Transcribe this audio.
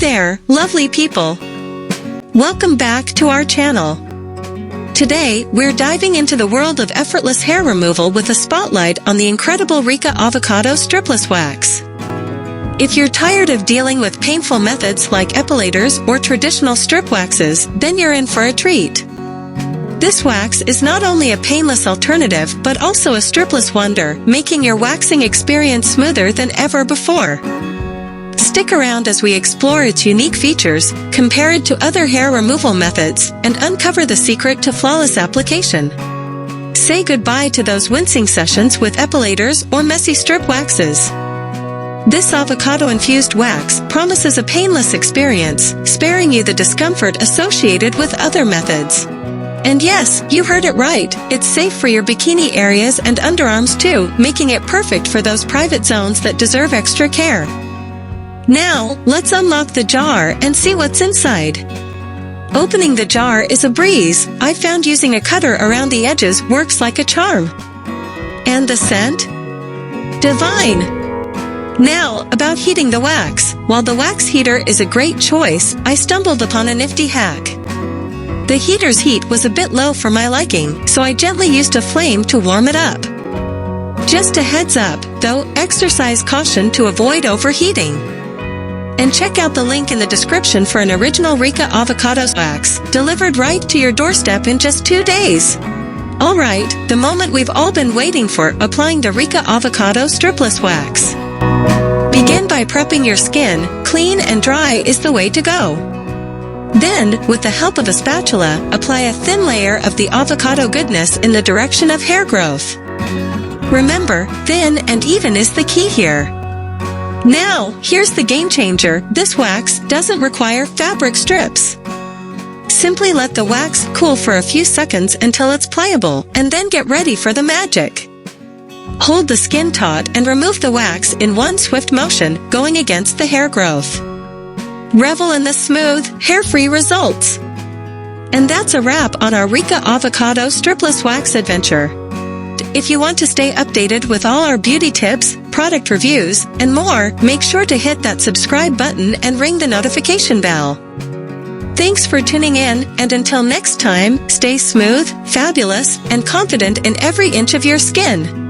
there, lovely people. Welcome back to our channel. Today, we're diving into the world of effortless hair removal with a spotlight on the incredible Rica Avacado Stripless Wax. If you're tired of dealing with painful methods like epilators or traditional strip waxes, then you're in for a treat. This wax is not only a painless alternative but also a stripless wonder, making your waxing experience smoother than ever before. Stick around as we explore its unique features, compare it to other hair removal methods, and uncover the secret to flawless application. Say goodbye to those wincing sessions with epilators or messy strip waxes. This avocado-infused wax promises a painless experience, sparing you the discomfort associated with other methods. And yes, you heard it right, it's safe for your bikini areas and underarms too, making it perfect for those private zones that deserve extra care. Now, let's unlock the jar and see what's inside. Opening the jar is a breeze. I found using a cutter around the edges works like a charm. And the scent? Divine! Now, about heating the wax. While the wax heater is a great choice, I stumbled upon a nifty hack. The heater's heat was a bit low for my liking, so I gently used a flame to warm it up. Just a heads up, though, exercise caution to avoid overheating. And check out the link in the description for an original Rica Avocado wax, delivered right to your doorstep in just 2 days. Alright, the moment we've all been waiting for, applying the Rica Avocado Stripless Wax. Begin by prepping your skin. Clean and dry is the way to go. Then, with the help of a spatula, apply a thin layer of the avocado goodness in the direction of hair growth. Remember, thin and even is the key here. Now, here's the game changer. This wax doesn't require fabric strips. Simply let the wax cool for a few seconds until it's pliable, and then get ready for the magic. Hold the skin taut and remove the wax in one swift motion, going against the hair growth. Revel in the smooth, hair-free results. And that's a wrap on our Rica Avocado Stripless Wax adventure. If you want to stay updated with all our beauty tips, product reviews, and more, make sure to hit that subscribe button and ring the notification bell. Thanks for tuning in, and until next time, stay smooth, fabulous, and confident in every inch of your skin.